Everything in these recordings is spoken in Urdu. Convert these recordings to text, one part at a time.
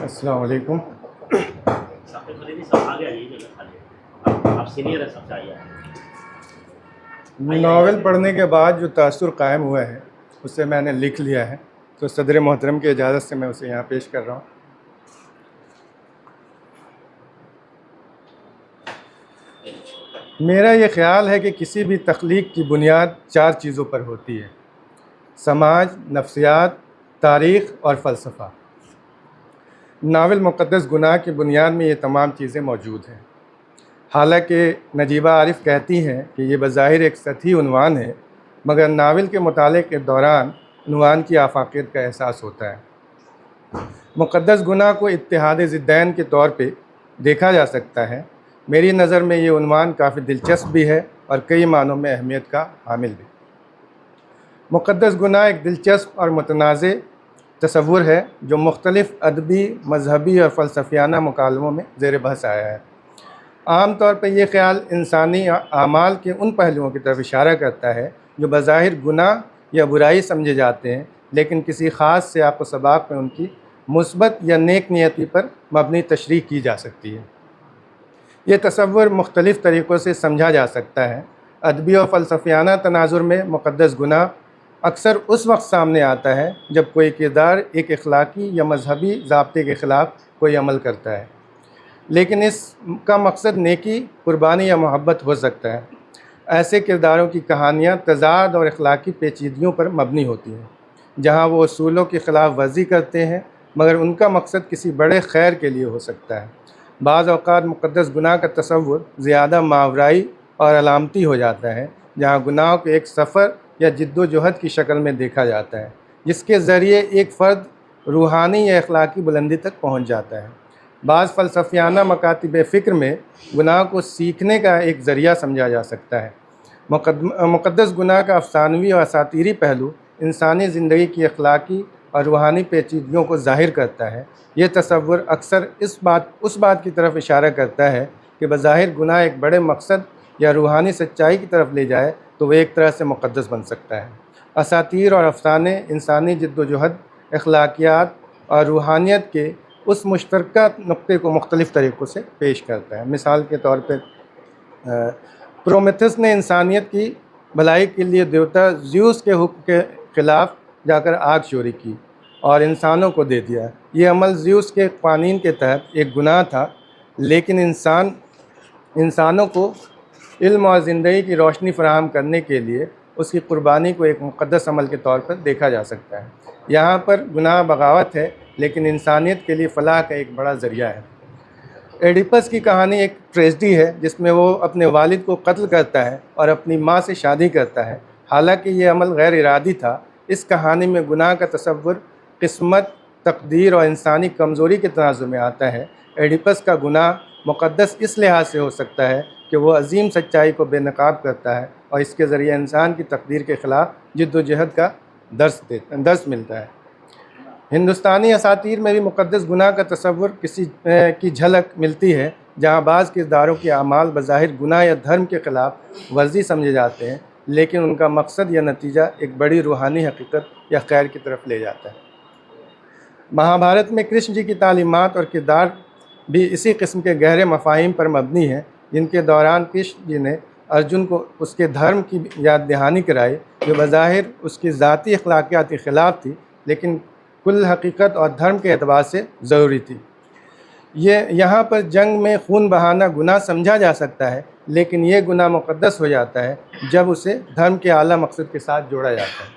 السلام علیکم۔ ناول پڑھنے کے بعد جو تاثر قائم ہوا ہے اسے میں نے لکھ لیا ہے، تو صدر محترم کی اجازت سے میں اسے یہاں پیش کر رہا ہوں۔ میرا یہ خیال ہے کہ کسی بھی تخلیق کی بنیاد 4 چیزوں پر ہوتی ہے: سماج، نفسیات، تاریخ اور فلسفہ۔ ناول مقدس گناہ کی بنیاد میں یہ تمام چیزیں موجود ہیں۔ حالانکہ نجیبہ عارف کہتی ہیں کہ یہ بظاہر ایک سطحی عنوان ہے، مگر ناول کے مطالعے کے دوران عنوان کی آفاقیت کا احساس ہوتا ہے۔ مقدس گناہ کو اتحاد ضدین کے طور پہ دیکھا جا سکتا ہے۔ میری نظر میں یہ عنوان کافی دلچسپ بھی ہے اور کئی معنوں میں اہمیت کا حامل بھی۔ مقدس گناہ ایک دلچسپ اور متنازع تصور ہے جو مختلف ادبی، مذہبی اور فلسفیانہ مکالموں میں زیر بحث آیا ہے۔ عام طور پر یہ خیال انسانی اعمال کے ان پہلوؤں کی طرف اشارہ کرتا ہے جو بظاہر گناہ یا برائی سمجھے جاتے ہیں، لیکن کسی خاص سیاق و سباق میں ان کی مثبت یا نیک نیتی پر مبنی تشریح کی جا سکتی ہے۔ یہ تصور مختلف طریقوں سے سمجھا جا سکتا ہے۔ ادبی و فلسفیانہ تناظر میں مقدس گناہ اکثر اس وقت سامنے آتا ہے جب کوئی کردار ایک اخلاقی یا مذہبی ضابطے کے خلاف کوئی عمل کرتا ہے، لیکن اس کا مقصد نیکی، قربانی یا محبت ہو سکتا ہے۔ ایسے کرداروں کی کہانیاں تضاد اور اخلاقی پیچیدگیوں پر مبنی ہوتی ہیں، جہاں وہ اصولوں کی خلاف ورزی کرتے ہیں مگر ان کا مقصد کسی بڑے خیر کے لیے ہو سکتا ہے۔ بعض اوقات مقدس گناہ کا تصور زیادہ ماورائی اور علامتی ہو جاتا ہے، جہاں گناہوں کو ایک سفر یا جد و جہد کی شکل میں دیکھا جاتا ہے، جس کے ذریعے ایک فرد روحانی یا اخلاقی بلندی تک پہنچ جاتا ہے۔ بعض فلسفیانہ مکاتب فکر میں گناہ کو سیکھنے کا ایک ذریعہ سمجھا جا سکتا ہے۔ مقدس گناہ کا افسانوی اور اساطیری پہلو انسانی زندگی کی اخلاقی اور روحانی پیچیدگیوں کو ظاہر کرتا ہے۔ یہ تصور اکثر اس بات کی طرف اشارہ کرتا ہے کہ بظاہر گناہ ایک بڑے مقصد یا روحانی سچائی کی طرف لے جائے تو وہ ایک طرح سے مقدس بن سکتا ہے۔ اساطیر اور افسانے انسانی جد و جہد، اخلاقیات اور روحانیت کے اس مشترکہ نقطے کو مختلف طریقوں سے پیش کرتا ہے۔ مثال کے طور پہ پرومیتھس نے انسانیت کی بھلائی کے لیے دیوتا زیوس کے حکم کے خلاف جا کر آگ چوری کی اور انسانوں کو دے دیا۔ یہ عمل زیوس کے قوانین کے تحت ایک گناہ تھا، لیکن انسانوں کو علم اور زندگی کی روشنی فراہم کرنے کے لیے اس کی قربانی کو ایک مقدس عمل کے طور پر دیکھا جا سکتا ہے۔ یہاں پر گناہ بغاوت ہے، لیکن انسانیت کے لیے فلاح کا ایک بڑا ذریعہ ہے۔ ایڈیپس کی کہانی ایک ٹریجڈی ہے جس میں وہ اپنے والد کو قتل کرتا ہے اور اپنی ماں سے شادی کرتا ہے۔ حالانکہ یہ عمل غیر ارادی تھا، اس کہانی میں گناہ کا تصور قسمت، تقدیر اور انسانی کمزوری کے تناظر میں آتا ہے۔ ایڈیپس کا گناہ مقدس اس لحاظ سے ہو سکتا ہے کہ وہ عظیم سچائی کو بے نقاب کرتا ہے اور اس کے ذریعے انسان کی تقدیر کے خلاف جد و جہد کا درس ملتا ہے۔ ہندوستانی اساطیر میں بھی مقدس گناہ کا تصور کسی کی جھلک ملتی ہے، جہاں بعض کرداروں کے اعمال بظاہر گناہ یا دھرم کے خلاف ورزی سمجھے جاتے ہیں، لیکن ان کا مقصد یا نتیجہ ایک بڑی روحانی حقیقت یا خیر کی طرف لے جاتا ہے۔ مہابھارت میں کرشن جی کی تعلیمات اور کردار بھی اسی قسم کے گہرے مفاہیم پر مبنی ہیں، جن کے دوران کرشن جی نے ارجن کو اس کے دھرم کی یاد دہانی کرائی، جو بظاہر اس کی ذاتی اخلاقیات کے خلاف تھی، لیکن کل حقیقت اور دھرم کے اعتبار سے ضروری تھی۔ یہاں پر جنگ میں خون بہانا گناہ سمجھا جا سکتا ہے، لیکن یہ گناہ مقدس ہو جاتا ہے جب اسے دھرم کے اعلیٰ مقصد کے ساتھ جوڑا جاتا ہے۔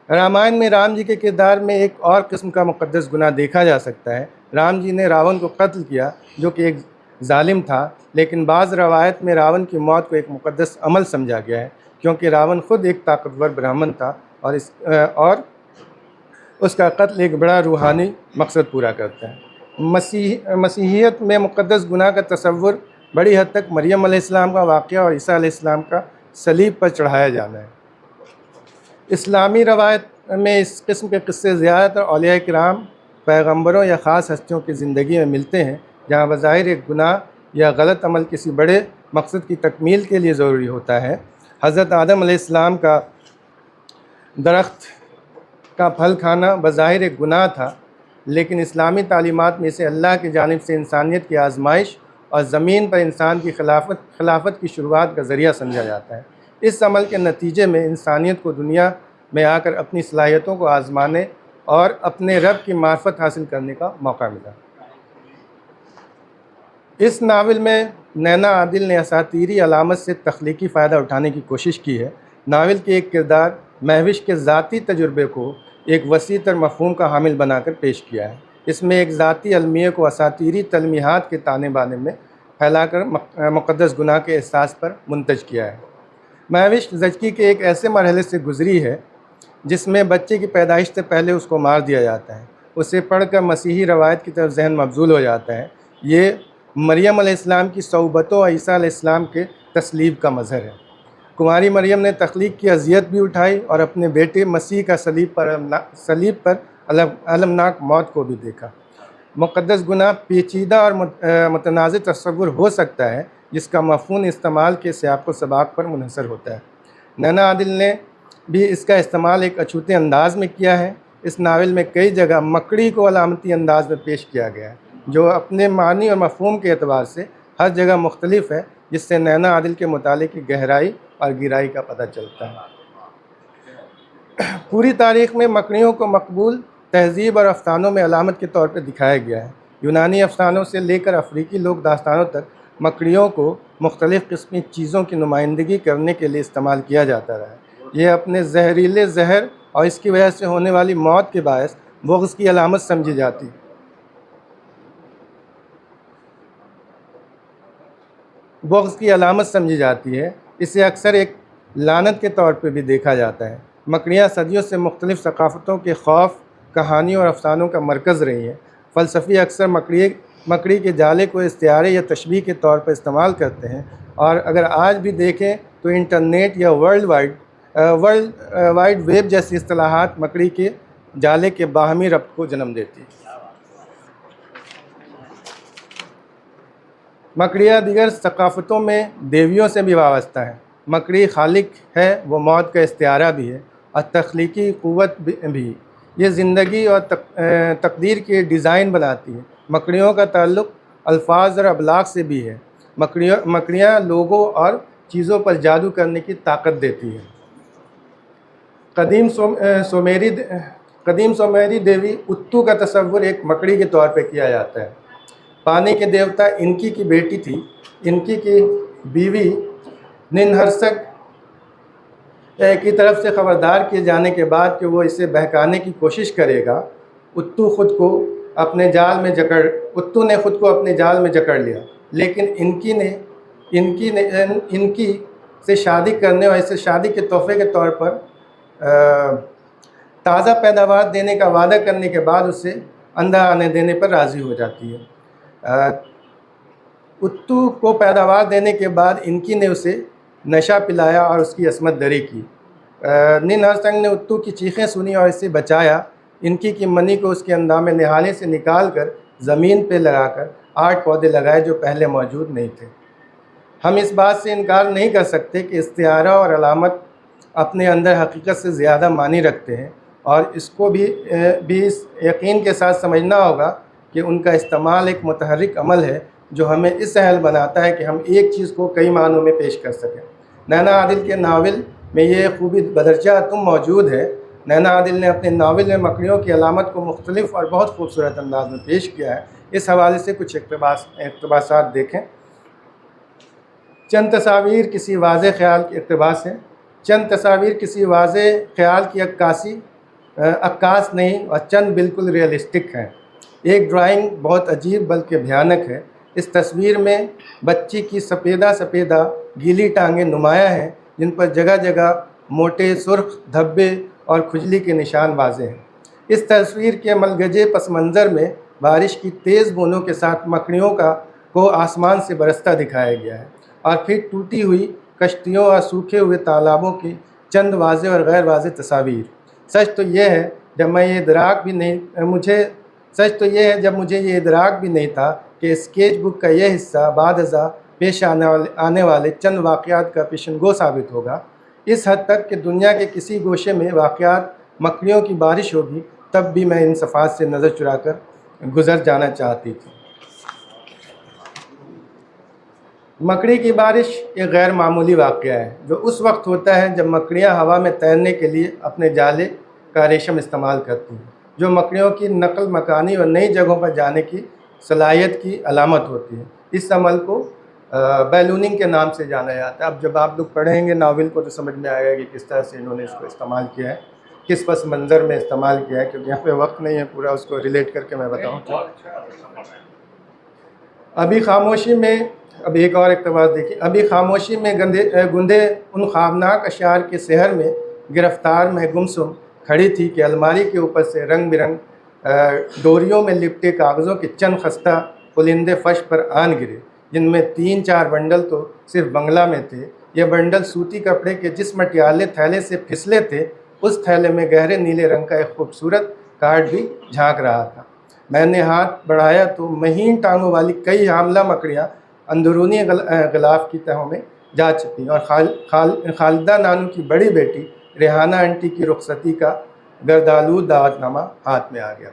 رامائن میں رام جی کے کردار میں ایک اور قسم کا مقدس گناہ دیکھا جا سکتا ہے۔ رام جی نے راون کو قتل کیا، جو کہ ایک ظالم تھا، لیکن بعض روایت میں راون کی موت کو ایک مقدس عمل سمجھا گیا ہے، کیونکہ راون خود ایک طاقتور برہمن تھا اور اس کا قتل ایک بڑا روحانی مقصد پورا کرتا ہے۔ مسیحیت میں مقدس گناہ کا تصور بڑی حد تک مریم علیہ السلام کا واقعہ اور عیسیٰ علیہ السلام کا صلیب پر چڑھایا جانا ہے۔ اسلامی روایت میں اس قسم کے قصے زیادہ تر اولیاء کرام، پیغمبروں یا خاص ہستیوں کی زندگی میں ملتے ہیں، جہاں بظاہر ایک گناہ یا غلط عمل کسی بڑے مقصد کی تکمیل کے لیے ضروری ہوتا ہے۔ حضرت آدم علیہ السلام کا درخت کا پھل کھانا بظاہر ایک گناہ تھا، لیکن اسلامی تعلیمات میں اسے اللہ کی جانب سے انسانیت کی آزمائش اور زمین پر انسان کی خلافت کی شروعات کا ذریعہ سمجھا جاتا ہے۔ اس عمل کے نتیجے میں انسانیت کو دنیا میں آ کر اپنی صلاحیتوں کو آزمانے اور اپنے رب کی معرفت حاصل کرنے کا موقع ملا۔ اس ناول میں نینا عادل نے اساطیری علامت سے تخلیقی فائدہ اٹھانے کی کوشش کی ہے۔ ناول کے ایک کردار مہوش کے ذاتی تجربے کو ایک وسیع تر مفہوم کا حامل بنا کر پیش کیا ہے۔ اس میں ایک ذاتی المیہ کو اساطیری تلمیحات کے تانے بانے میں پھیلا کر مقدس گناہ کے احساس پر منتج کیا ہے۔ مہوش زچگی کے ایک ایسے مرحلے سے گزری ہے جس میں بچے کی پیدائش سے پہلے اس کو مار دیا جاتا ہے۔ اسے پڑھ کر مسیحی روایت کی طرف ذہن مبذول ہو جاتا ہے۔ یہ مریم علیہ السلام کی صحبتوں اور عیسیٰ علیہ السلام کے تسلیب کا مظہر ہے۔ کنواری مریم نے تخلیق کی اذیت بھی اٹھائی اور اپنے بیٹے مسیح کا صلیب پر المناک موت کو بھی دیکھا۔ مقدس گناہ پیچیدہ اور متنازع تصور ہو سکتا ہے جس کا مفہوم استعمال کے سیاق و سباق پر منحصر ہوتا ہے۔ نینا عادل نے بھی اس کا استعمال ایک اچھوتے انداز میں کیا ہے۔ اس ناول میں کئی جگہ مکڑی کو علامتی انداز میں پیش کیا گیا ہے جو اپنے معنی اور مفہوم کے اعتبار سے ہر جگہ مختلف ہے، جس سے نینا عادل کے مطالعے کی گہرائی اور گہرائی کا پتہ چلتا ہے۔ پوری تاریخ میں مکڑیوں کو مقبول تہذیب اور افسانوں میں علامت کے طور پر دکھایا گیا ہے۔ یونانی افسانوں سے لے کر افریقی لوک داستانوں تک مکڑیوں کو مختلف قسمی چیزوں کی نمائندگی کرنے کے لیے استعمال کیا جاتا رہا ہے۔ یہ اپنے زہریلے زہر اور اس کی وجہ سے ہونے والی موت کے باعث بغض کی علامت سمجھی جاتی ہے۔ اسے اکثر ایک لعنت کے طور پہ بھی دیکھا جاتا ہے۔ مکڑیاں صدیوں سے مختلف ثقافتوں کے خوف، کہانیوں اور افسانوں کا مرکز رہی ہیں۔ فلسفی اکثر مکڑی کے جالے کو استعارے یا تشبیہ کے طور پر استعمال کرتے ہیں، اور اگر آج بھی دیکھیں تو انٹرنیٹ یا ورلڈ وائڈ ویب جیسی اصطلاحات مکڑی کے جالے کے باہمی ربط کو جنم دیتی ہیں۔ مکڑیاں دیگر ثقافتوں میں دیویوں سے بھی وابستہ ہیں۔ مکڑی خالق ہے، وہ موت کا استعارہ بھی ہے اور تخلیقی قوت بھی۔ یہ زندگی اور تقدیر کے ڈیزائن بناتی ہے۔ مکڑیوں کا تعلق الفاظ اور ابلاغ سے بھی ہے۔ مکڑیاں لوگوں اور چیزوں پر جادو کرنے کی طاقت دیتی ہیں۔ قدیم سومیری دیوی اتو کا تصور ایک مکڑی کے طور پہ کیا جاتا ہے۔ پانی کے دیوتا انکی کی بیٹی تھی۔ انکی کی بیوی ننہرسک کی طرف سے خبردار کیے جانے کے بعد کہ وہ اسے بہکانے کی کوشش کرے گا، اتو نے خود کو اپنے جال میں جکڑ لیا، لیکن انکی سے شادی کرنے اور اسے شادی کے تحفے کے طور پر تازہ پیداوار دینے کا وعدہ کرنے کے بعد اسے اندھا آنے دینے پر راضی ہو جاتی ہے۔ اتو کو پیداوار دینے کے بعد انکی نے اسے نشہ پلایا اور اس کی عصمت دری کی۔ ننہرسنگ نے اتو کی چیخیں سنی اور اسے بچایا۔ انکی کی منی کو اس کے اندام نہالے سے نکال کر زمین پہ لگا کر 8 پودے لگائے جو پہلے موجود نہیں تھے۔ ہم اس بات سے انکار نہیں کر سکتے کہ استعارہ اور علامت اپنے اندر حقیقت سے زیادہ معنی رکھتے ہیں، اور اس کو بھی اس یقین کے ساتھ سمجھنا ہوگا کہ ان کا استعمال ایک متحرک عمل ہے جو ہمیں اس اہل بناتا ہے کہ ہم ایک چیز کو کئی معنوں میں پیش کر سکیں۔ نینا عادل کے ناول میں یہ خوبی بدرجہ تم موجود ہے۔ نینا عادل نے اپنے ناول میں مکڑیوں کی علامت کو مختلف اور بہت خوبصورت انداز میں پیش کیا ہے۔ اس حوالے سے کچھ اقتباسات دیکھیں۔ چند تصاویر کسی واضح خیال کی عکاس نہیں اور چند بالکل ریئلسٹک ہیں۔ ایک ڈرائنگ بہت عجیب بلکہ بھیانک ہے۔ اس تصویر میں بچی کی سفیدہ گیلی ٹانگیں نمایاں ہیں، جن پر جگہ جگہ موٹے سرخ دھبے اور کھجلی کے نشان واضح ہیں۔ اس تصویر کے ملگجے پس منظر میں بارش کی تیز بوندوں کے ساتھ مکڑیوں کو آسمان سے برستا دکھایا گیا ہے، اور پھر ٹوٹی ہوئی کشتیوں اور سوکھے ہوئے تالابوں کی چند واضح اور غیر واضح تصاویر۔ سچ تو یہ ہے جب مجھے یہ ادراک بھی نہیں تھا کہ اسکیچ بک کا یہ حصہ بعد ازاں پیش آنے والے چند واقعات کا پیشن گو ثابت ہوگا، اس حد تک کہ دنیا کے کسی گوشے میں واقعات مکڑیوں کی بارش ہوگی تب بھی میں ان صفحات سے نظر چرا کر گزر جانا چاہتی تھی۔ مکڑی کی بارش ایک غیر معمولی واقعہ ہے جو اس وقت ہوتا ہے جب مکڑیاں ہوا میں تیرنے کے لیے اپنے جالے کا ریشم استعمال کرتی ہیں، جو مکڑیوں کی نقل مکانی اور نئی جگہوں پر جانے کی صلاحیت کی علامت ہوتی ہے۔ اس عمل کو بیلوننگ کے نام سے جانا جاتا ہے۔ اب جب آپ لوگ پڑھیں گے ناول کو تو سمجھ میں آئے گا کہ کس طرح سے انہوں نے اس کو استعمال کیا ہے، کس پس منظر میں استعمال کیا ہے، کیونکہ یہاں پہ وقت نہیں ہے پورا اس کو ریلیٹ کر کے میں بتاؤں۔ ابھی خاموشی میں اب ایک اور اقتباس دیکھیے۔ ابھی خاموشی میں گندے ان خوابناک اشعار کے سحر میں گرفتار میں گمسم کھڑی تھی کہ الماری کے اوپر سے رنگ برنگ ڈوریوں میں لپٹے کاغذوں کے چند خستہ پلندے فرش پر آن گرے، جن میں 3-4 بنڈل تو صرف بنگلہ میں تھے۔ یہ بنڈل سوتی کپڑے کے جس مٹیالے تھیلے سے پھسلے تھے، اس تھیلے میں گہرے نیلے رنگ کا ایک خوبصورت کارڈ بھی جھانک رہا تھا۔ میں نے ہاتھ بڑھایا تو مہین ٹانگوں والی کئی حاملہ مکڑیاں اندرونی غلاف کی تہوں میں جا چپیں اور خالدہ نانو کی بڑی بیٹی ریحانہ آنٹی کی رخصتی کا گردآلود دعوت نامہ ہاتھ میں آ گیا۔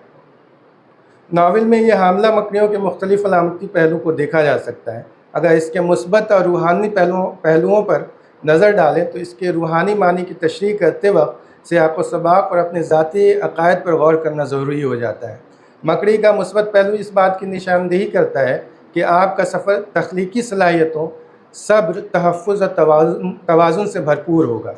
ناول میں یہ حاملہ مکڑیوں کے مختلف علامتی پہلو کو دیکھا جا سکتا ہے۔ اگر اس کے مثبت اور روحانی پہلوؤں پر نظر ڈالیں تو اس کے روحانی معنی کی تشریح کرتے وقت سیاق و سباق اور اپنے ذاتی عقائد پر غور کرنا ضروری ہو جاتا ہے۔ مکڑی کا مثبت پہلو اس بات کی نشاندہی کرتا ہے کہ آپ کا سفر تخلیقی صلاحیتوں، صبر، تحفظ اور توازن سے بھرپور ہوگا۔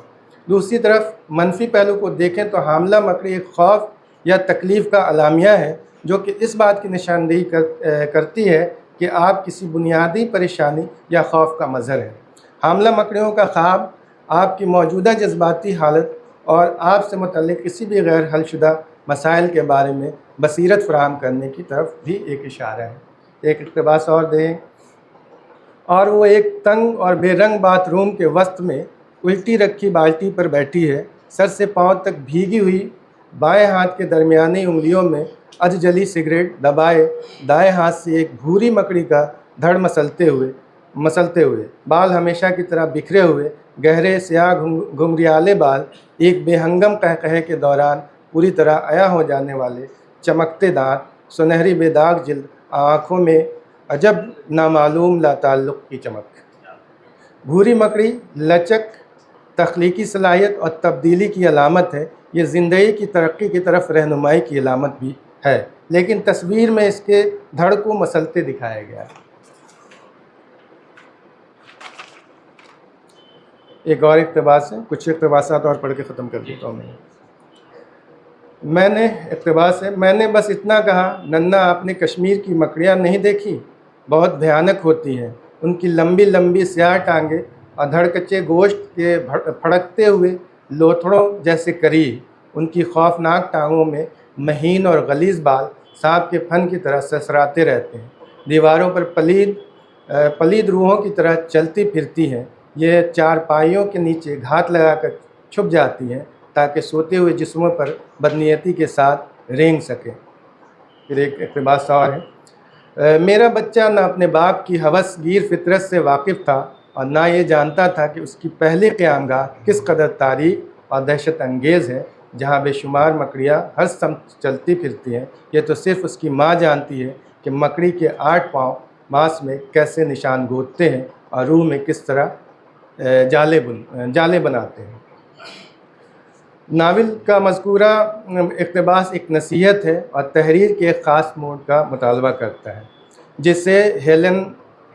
دوسری طرف منفی پہلو کو دیکھیں تو حاملہ مکڑی ایک خوف یا تکلیف کا اعلامیہ ہے جو کہ اس بات کی نشاندہی کرتی ہے کہ آپ کسی بنیادی پریشانی یا خوف کا مظہر ہے۔ حاملہ مکڑیوں کا خواب آپ کی موجودہ جذباتی حالت اور آپ سے متعلق کسی بھی غیر حل شدہ مسائل کے بارے میں بصیرت فراہم کرنے کی طرف بھی ایک اشارہ ہے۔ ایک اقتباس اور دیں۔ اور وہ ایک تنگ اور بے رنگ باتھ روم کے وسط میں الٹی رکھی بالٹی پر بیٹھی ہے، سر سے پاؤں تک بھیگی ہوئی، بائیں ہاتھ کے درمیانی انگلیوں میں اج جلی سگریٹ دبائے، دائیں ہاتھ سے ایک بھوری مکڑی کا دھڑ مسلتے ہوئے، بال ہمیشہ کی طرح بکھرے ہوئے، گہرے سیاہ گھمریالے بال، ایک بے ہنگم قہقہے کے دوران پوری طرح عیاں ہو جانے والے چمکتے دانت، سنہری بے داغ جلد، آنکھوں میں عجب نامعلوم لا تعلق کی چمک۔ بھوری مکڑی لچک، تخلیقی صلاحیت اور تبدیلی کی علامت ہے۔ یہ زندگی کی ترقی کی طرف رہنمائی کی علامت بھی ہے، لیکن تصویر میں اس کے دھڑ کو مسلتے دکھایا گیا ہے۔ ایک اور اقتباس ہے، کچھ اقتباسات اور پڑھ کے ختم کر دیتا ہوں میں نے بس اتنا کہا، ننا آپ نے کشمیر کی مکڑیاں نہیں دیکھی؟ بہت بھیانک ہوتی ہیں۔ ان کی لمبی لمبی سیاہ ٹانگیں اور دھڑکچے گوشت کے پھڑکتے ہوئے لوتھڑوں جیسے کریل، ان کی خوفناک ٹانگوں میں مہین اور غلیظ بال سانپ کے پھن کی طرح سرسراتے رہتے ہیں، دیواروں پر پلید روحوں کی طرح چلتی پھرتی ہیں۔ یہ چارپائیوں کے نیچے گھات لگا کر چھپ جاتی ہیں تاکہ سوتے ہوئے جسموں پر بدنیتی کے ساتھ رینگ سکیں۔ پھر ایک اقتباس اور ہے۔ میرا بچہ نہ اپنے باپ کی ہوس گیر فطرت سے واقف تھا اور نہ یہ جانتا تھا کہ اس کی پہلی قیام گاہ کس قدر تاریک اور دہشت انگیز ہے، جہاں بے شمار مکڑیاں ہر سمت چلتی پھرتی ہیں۔ یہ تو صرف اس کی ماں جانتی ہے کہ مکڑی کے 8 پاؤں ماس میں کیسے نشان گودتے ہیں اور روح میں کس طرح جالے بناتے ہیں۔ ناول کا مذکورہ اقتباس ایک نصیحت ہے اور تحریر کے ایک خاص موڈ کا مطالبہ کرتا ہے، جسے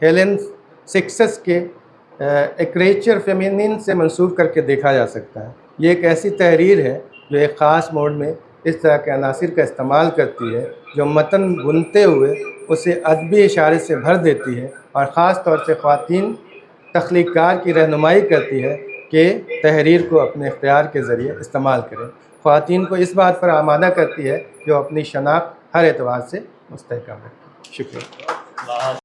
ہیلن سکسس کے ایکریچر فیمینین سے منسوب کر کے دیکھا جا سکتا ہے۔ یہ ایک ایسی تحریر ہے جو ایک خاص موڈ میں اس طرح کے عناصر کا استعمال کرتی ہے جو متن بنتے ہوئے اسے ادبی اشارے سے بھر دیتی ہے، اور خاص طور سے خواتین تخلیق کار کی رہنمائی کرتی ہے کہ تحریر کو اپنے اختیار کے ذریعے استعمال کریں۔ خواتین کو اس بات پر آمادہ کرتی ہے جو اپنی شناخت ہر اعتبار سے مستحکم ہے۔ شکریہ۔